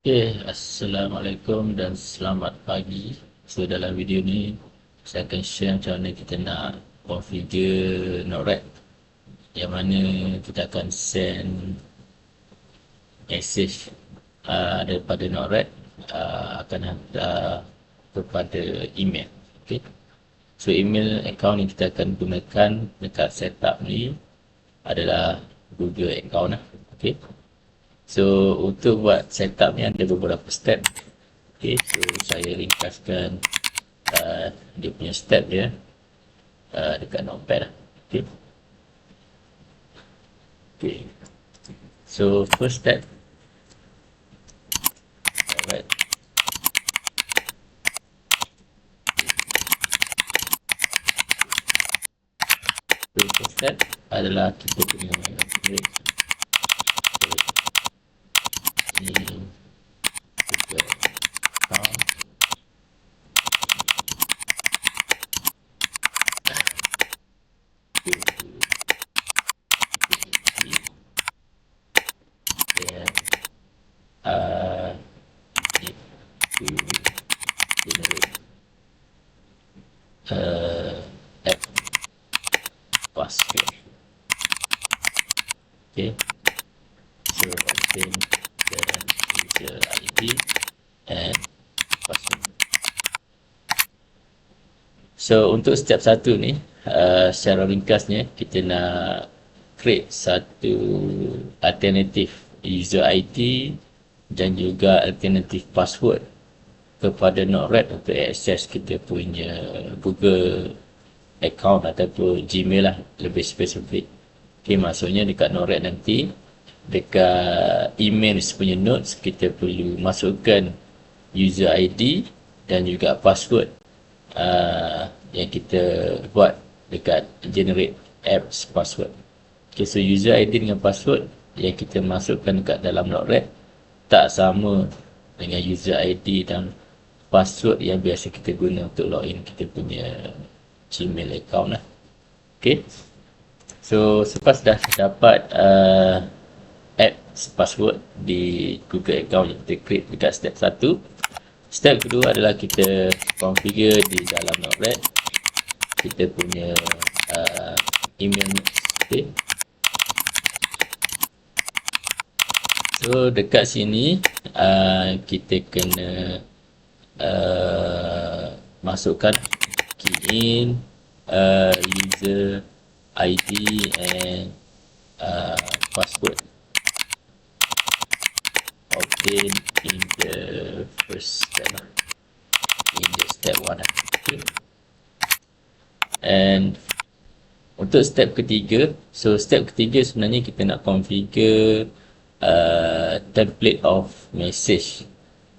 Assalamualaikum dan selamat pagi. So dalam video ni saya akan share macam mana kita nak configure Node-RED, yang mana kita akan send message daripada Node-RED akan hantar kepada email. Okay. So email account yang kita akan gunakan dekat setup ni adalah Google account lah. Okay. So untuk buat setup ni ada beberapa step. Okay, so saya ringkaskan dia punya step dia dekat notepad lah. Okay. Okay. So first step. Alright. So first step adalah kita punya app password. Okay, so obtain the user ID and password. So untuk step 1 ni, secara ringkasnya kita nak create satu alternatif user ID dan juga alternatif password kepada Node-RED untuk akses kita punya Google account ataupun Gmail lah, lebih spesifik. Okay, maksudnya dekat Node-RED nanti, dekat email punya notes, kita perlu masukkan user ID dan juga password yang kita buat dekat generate apps password. Okay, so user ID dengan password yang kita masukkan dekat dalam Node-RED tak sama dengan user ID dan password yang biasa kita guna untuk login kita punya Gmail account lah. Okay, so selepas dah dapat apps password di Google account yang kita create dekat step 1, step kedua adalah kita configure di dalam Node-RED kita punya email. Okay. So dekat sini kita kena masukkan key in user ID and password obtain in the first step, in the step 1. Okay. And untuk step ketiga, so step ketiga sebenarnya kita nak configure template of message,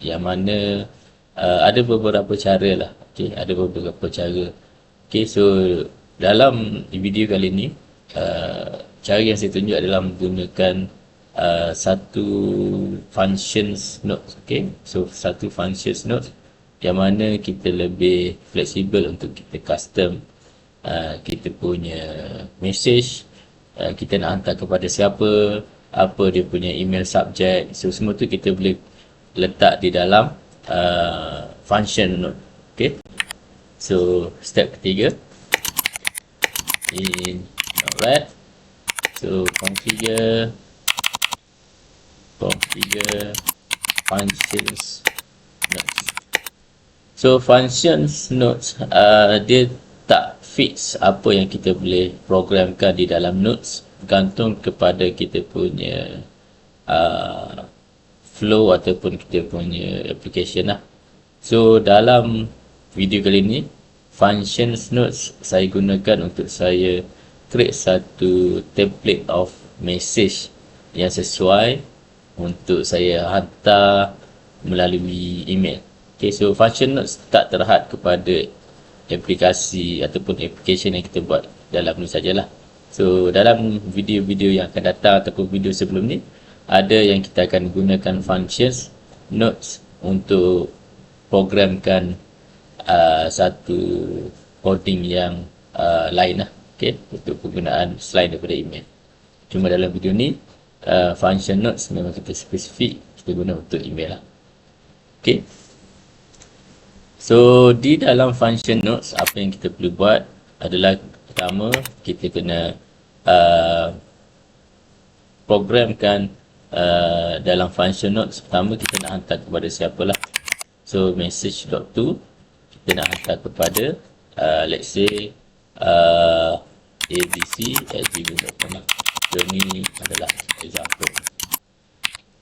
yang mana ada beberapa cara lah. Okay, ada beberapa cara. Okay, so dalam video kali ni cara yang saya tunjuk adalah menggunakan satu functions notes. Okay, so satu functions notes yang mana kita lebih fleksibel untuk kita custom kita punya message, kita nak hantar kepada siapa, apa dia punya email subject. So semua tu kita boleh letak di dalam function node. Okay, so step ketiga in Node-RED, so configure functions nodes. So functions nodes dia tak fix apa yang kita boleh programkan di dalam nodes, bergantung kepada kita punya flow ataupun kita punya application lah. So dalam video kali ni, functions nodes saya gunakan untuk saya create satu template of message yang sesuai untuk saya hantar melalui email. Okay, so function nodes tak terhad kepada aplikasi ataupun application yang kita buat dalam ni sajalah. So dalam video-video yang akan datang ataupun video sebelum ni, ada yang kita akan gunakan functions nodes untuk programkan satu coding yang lain lah. Okay, untuk penggunaan selain daripada email. Cuma dalam video ni function nodes memang kita spesifik kita guna untuk email lah. Okay. So di dalam function notes, apa yang kita perlu buat adalah pertama kita kena programkan dalam function notes. Pertama kita nak hantar kepada siapalah. So message.to kita nak hantar kepada let's say abc@gmail.com lah. So ni adalah example.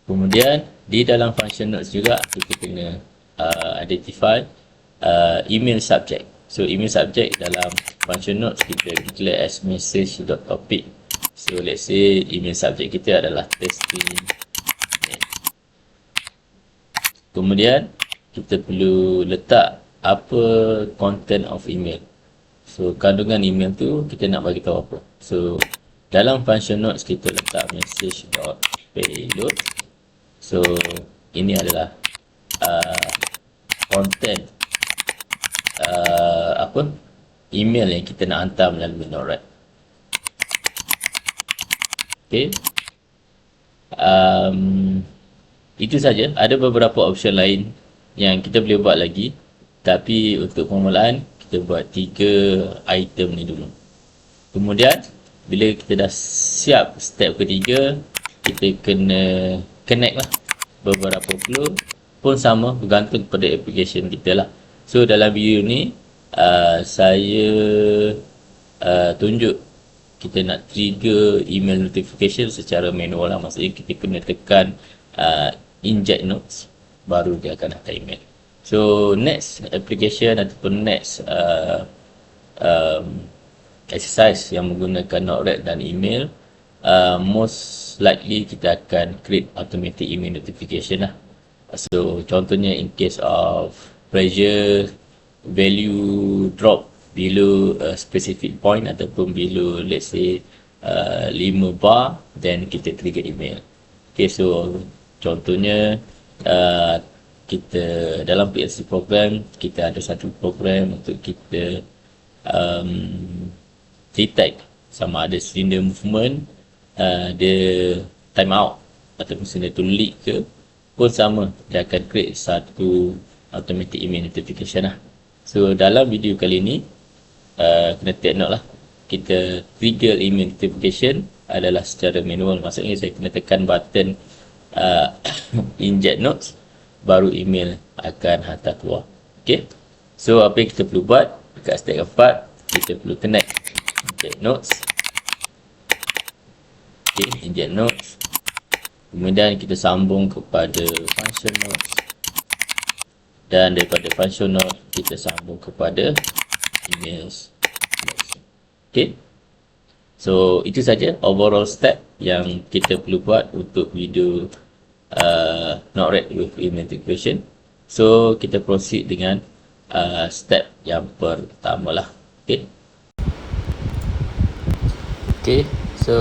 Kemudian di dalam function notes juga kita kena identify email subject. So email subject dalam function notes kita declare as message.topic. So let's say email subject kita adalah testing. Kemudian kita perlu letak apa content of email. So kandungan email tu kita nak bagi tahu apa. So dalam function notes kita letak message.payload. So ini adalah content email yang kita nak hantar melalui Node-RED. Okay. Itu saja. Ada beberapa option lain yang kita boleh buat lagi, tapi untuk permulaan kita buat 3 item ni dulu. Kemudian bila kita dah siap step ketiga, kita kena connect lah beberapa flow, pun sama bergantung pada application kita lah. So dalam video ni saya tunjuk kita nak trigger email notification secara manual lah. Maksudnya kita kena tekan inject notes, baru dia akan hantar email. So next application ataupun next exercise yang menggunakan Node-RED dan email, most likely kita akan create automatic email notification lah. So contohnya in case of pressure value drop below a specific point ataupun below let's say 5 bar, then kita trigger email. Okay, so contohnya kita dalam PLC program kita ada satu program untuk kita detect sama ada cylinder movement dia time out ataupun cylinder tu leak ke, pun sama dia akan create satu automatic email notification lah. So dalam video kali ni kena take note lah, kita trigger email notification adalah secara manual. Maksudnya saya kena tekan button inject notes, baru email akan hantar keluar. Okay, so apa yang kita perlu buat dekat step keempat, kita perlu connect inject notes. Okay, inject notes, kemudian kita sambung kepada function notes, dan daripada function note kita sambung kepada emails. Okay, so itu saja overall step yang kita perlu buat untuk video Node-RED with email integration. So kita proceed dengan step yang pertama lah. Okay. Okay, so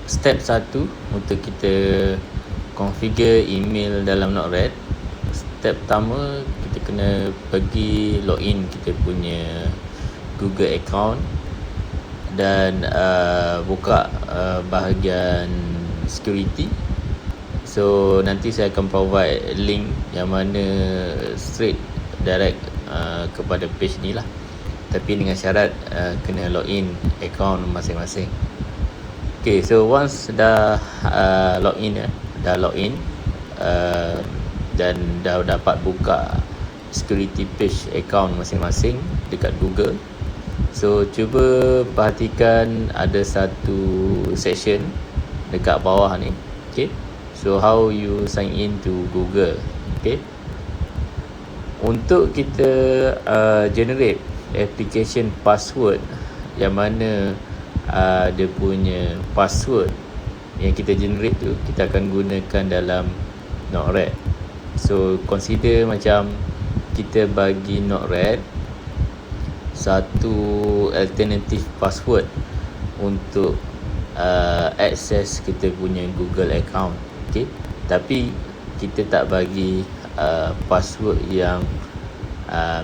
step 1 untuk kita configure email dalam Node-RED. Step pertama kita kena pergi login kita punya Google account dan buka bahagian security. So nanti saya akan provide link yang mana straight direct kepada page ni lah, tapi dengan syarat kena login account masing-masing. Okay, so once dah login dan dah dapat buka security page account masing-masing dekat Google, so cuba perhatikan ada satu section dekat bawah ni. Okay, so how you sign in to Google. Okay, untuk kita generate application password yang mana dia punya password yang kita generate tu kita akan gunakan dalam Node-RED. So consider macam kita bagi Node-RED satu alternative password untuk access kita punya Google account. Okay, tapi kita tak bagi password yang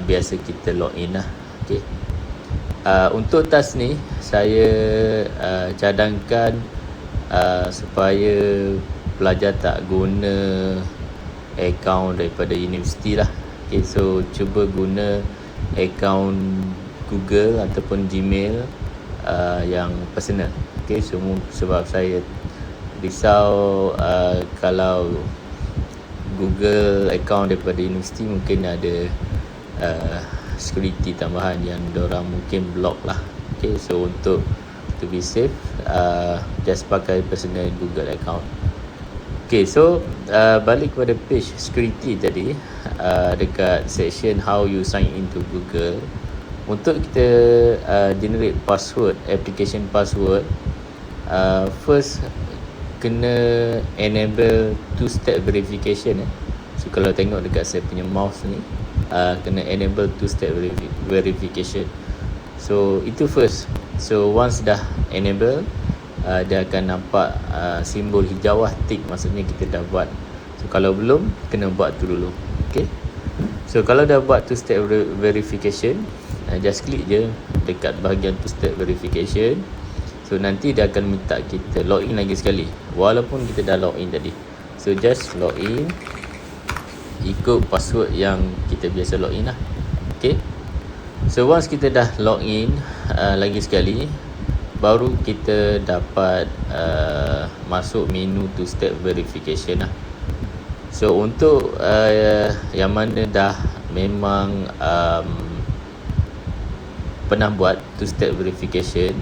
biasa kita login lah. Okay, untuk task ni saya cadangkan supaya pelajar tak guna akaun daripada universiti lah. Okay, so cuba guna akaun Google ataupun Gmail yang personal. Okay, so sebab saya risau kalau Google account daripada universiti mungkin ada security tambahan yang diorang mungkin block lah. Okay, so untuk to be safe, just pakai personal Google account. Okay, so balik kepada page security tadi, dekat section how you sign into Google, untuk kita generate password, application password, first kena enable two-step verification. So kalau tengok dekat saya punya mouse ni, kena enable two-step verification. So itu first. So once dah enable, dia akan nampak simbol hijau lah, tick, maksudnya kita dah buat. So kalau belum, kena buat tu dulu. Okay, so kalau dah buat two-step verification, just klik je dekat bahagian two-step verification. So nanti dia akan minta kita login lagi sekali, walaupun kita dah login tadi. So just login, ikut password yang kita biasa login lah. Okay, so once kita dah login lagi sekali, baru kita dapat masuk menu two-step verification lah. So untuk yang mana dah memang pernah buat two-step verification,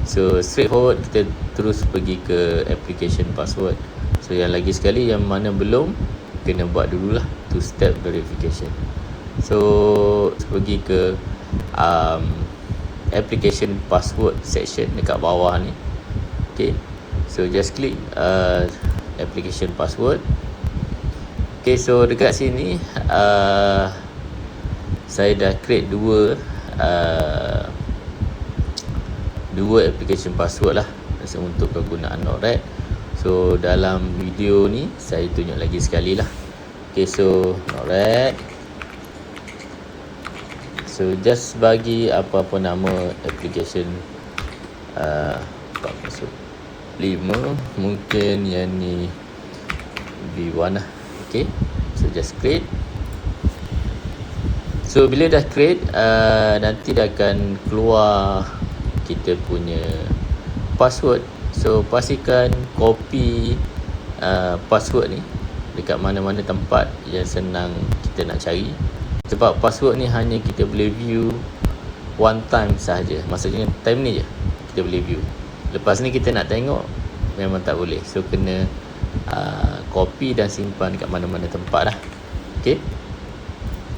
so straightforward kita terus pergi ke application password. So yang lagi sekali yang mana belum, kena buat dululah two-step verification. So pergi ke application password section dekat bawah ni. Okay, so just click application password. Okay, so dekat sini saya dah create dua application password lah untuk kegunaan Node-RED. So dalam video ni saya tunjuk lagi sekali lah. Okay, so Node-RED, so just bagi apa-apa nama application 4.5, mungkin yang ni V1 lah. Okay, so just create. So bila dah create, nanti dia akan keluar kita punya password. So pastikan copy password ni dekat mana-mana tempat yang senang kita nak cari, sebab password ni hanya kita boleh view one time sahaja. Maksudnya time ni je kita boleh view, lepas ni kita nak tengok memang tak boleh. So kena copy dan simpan dekat mana-mana tempat lah. Okay,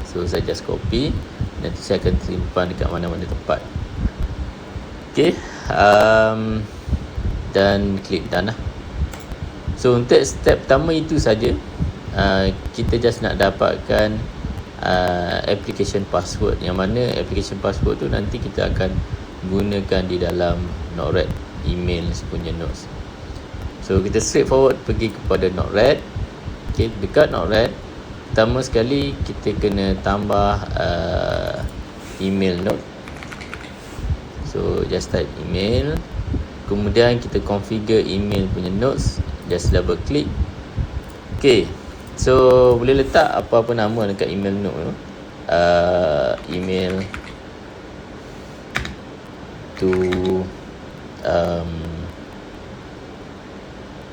so saya just copy, nanti saya akan simpan dekat mana-mana tempat. Okay, dan klik done lah. So untuk step pertama itu saja. Kita just nak dapatkan application password, yang mana application password tu nanti kita akan gunakan di dalam Node-RED email punya notes. So kita straightforward pergi kepada Node-RED. Okay, dekat Node-RED, pertama sekali kita kena tambah email note. So just type email, kemudian kita configure email punya notes, just double click. Okay, so boleh letak apa-apa nama dekat email note tu. Email to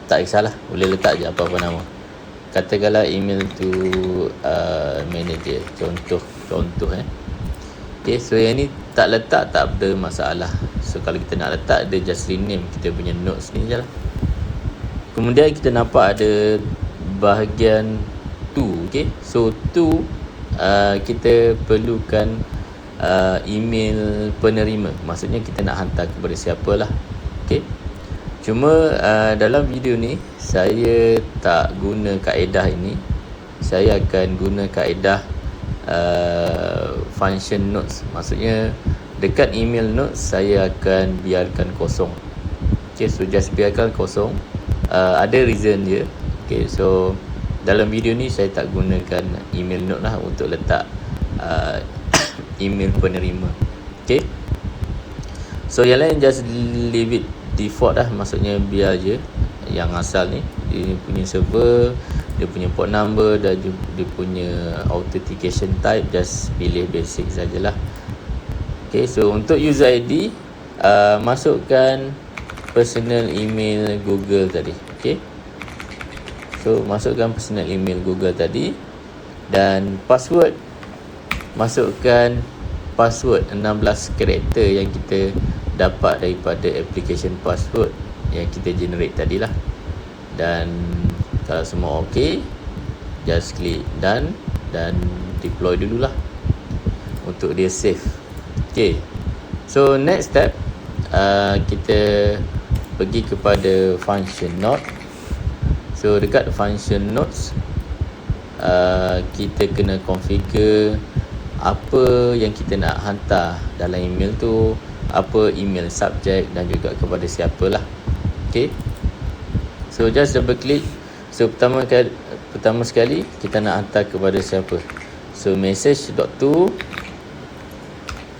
tak kisahlah, boleh letak je apa-apa nama. Katakanlah email to manager, contoh. Okay, so yang ni tak letak tak ada masalah. So kalau kita nak letak, dia just rename kita punya notes ni je lah. Kemudian kita nampak ada bahagian to. Okay, so to kita perlukan email penerima, maksudnya kita nak hantar kepada siapa lah. Okay, cuma dalam video ni saya tak guna kaedah ini. Saya akan guna kaedah function notes. Maksudnya dekat email notes saya akan biarkan kosong. Okay, so just biarkan kosong. Ada reason dia. Okay, so dalam video ni saya tak gunakan email note lah untuk letak email penerima. Okay, so yang lain just leave it default lah, maksudnya biar je yang asal ni dia punya server dia punya port number dan dia punya authentication type, just pilih basic sajalah. Okay, so untuk user ID, masukkan personal email Google tadi. Okay, so masukkan personal email Google tadi, dan password, masukkan password 16 karakter yang kita dapat daripada application password yang kita generate tadilah. Dan kalau semua ok, just klik done dan deploy dululah untuk dia save. Ok, so next step, kita pergi kepada function node. So dekat function nodes, kita kena configure apa yang kita nak hantar dalam email tu, apa email subject dan juga kepada siapalah. Okay, so just double click. So pertama sekali kita nak hantar kepada siapa. So message.to,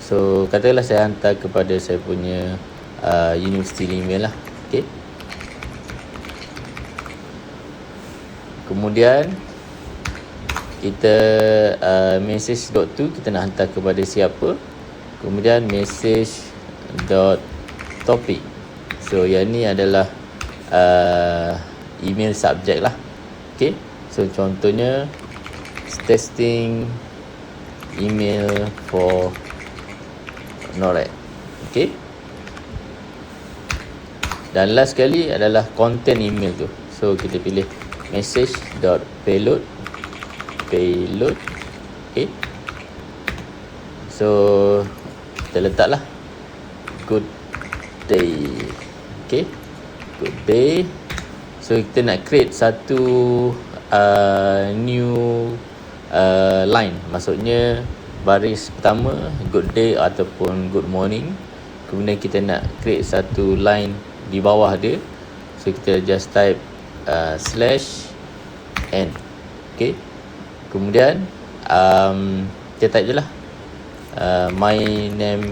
so katakanlah saya hantar kepada saya punya university email lah. Okay, kemudian kita message.to kita nak hantar kepada siapa. Kemudian message.topic, so yang ni adalah email subject lah. Okay, so contohnya testing email for NORAD. Okay, dan last sekali adalah content email tu. So kita pilih message.payload. Okay, so kita letaklah good day. Okay, good day. So kita nak create satu new line, maksudnya baris pertama good day ataupun good morning. Kemudian kita nak create satu line di bawah dia, so kita just type /n. Okay, kemudian kita type je lah my name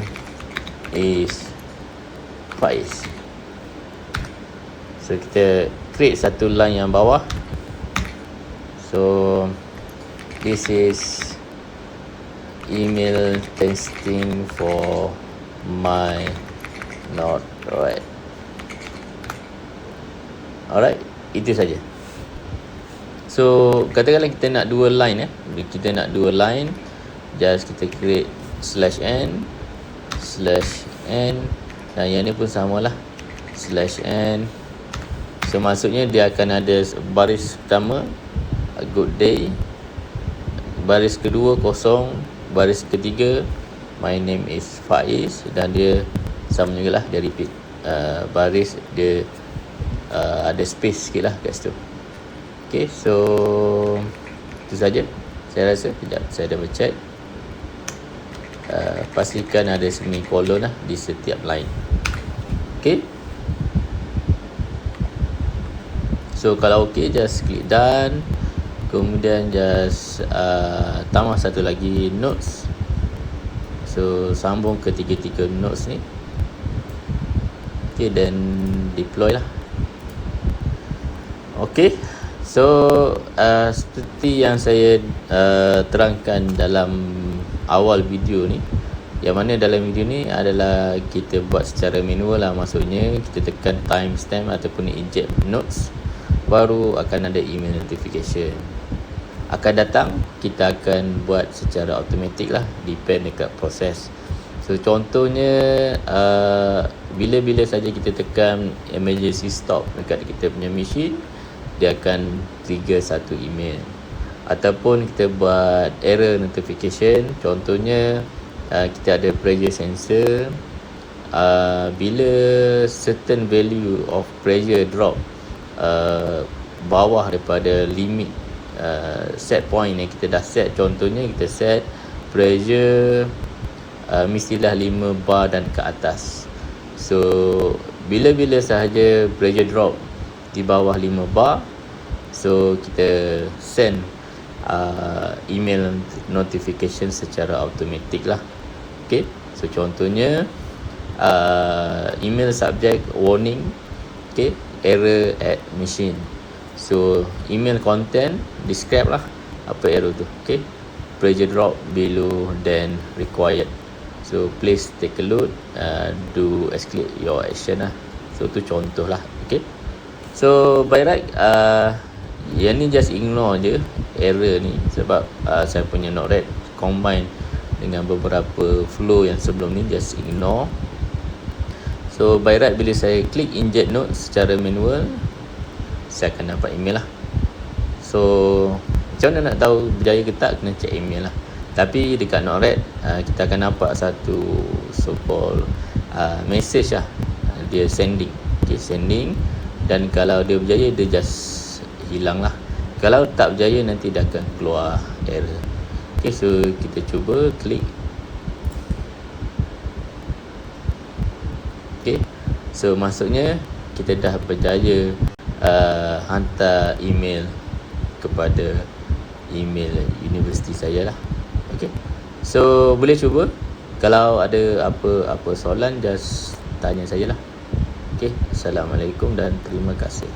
is Faiz. So kita create satu line yang bawah. So this is email testing for my NORAD. Alright, itu saja. So katakanlah kita nak dua line, kita nak dua line, just kita create /n, dan yang ni pun samalah /n. So maksudnya dia akan ada baris pertama good day, baris kedua kosong, baris ketiga my name is Faiz, dan dia sama juga lah, dia repeat baris dia ada space sikit lah kat situ. Okay, so itu saja saya rasa. Sekejap saya double check, pastikan ada semicolon lah di setiap line. Okay, so kalau ok, just klik done. Kemudian just tambah satu lagi notes. So sambung ke tiga-tiga notes ni. Okay, dan deploy lah. Okay, so seperti yang saya terangkan dalam awal video ni, yang mana dalam video ni adalah kita buat secara manual lah. Maksudnya kita tekan timestamp ataupun eject notes, baru akan ada email notification akan datang. Kita akan buat secara automatik lah, depend dekat proses. So contohnya bila-bila saja kita tekan emergency stop dekat kita punya machine, dia akan trigger satu email. Ataupun kita buat error notification, contohnya kita ada pressure sensor, bila certain value of pressure drop bawah daripada limit set point yang kita dah set. Contohnya kita set pressure mestilah 5 bar dan ke atas. So bila-bila sahaja pressure drop di bawah 5 bar, so kita send email notification secara automatik lah. Okay, so contohnya email subject warning, okay, error at machine. So email content describe lah apa error tu. Okay, pressure drop below than required. So please take a look, do escalate your action lah. So tu contoh lah. Okay, so by right yang ni just ignore je error ni, sebab saya punya Node-RED combine dengan beberapa flow yang sebelum ni, just ignore. So by right bila saya klik inject node secara manual, saya akan dapat email lah. So macam mana nak tahu berjaya ke tak, kena check email lah. Tapi dekat Node-RED kita akan nampak satu so called message lah, dia sending. Okay, sending, dan kalau dia berjaya dia just hilang lah. Kalau tak berjaya nanti dia akan keluar error. Okay, so kita cuba klik. Okay, so maksudnya kita dah berjaya hantar email kepada email universiti saya lah. Okay, so boleh cuba. Kalau ada apa soalan, just tanya saya lah. Okay, Assalamualaikum dan terima kasih.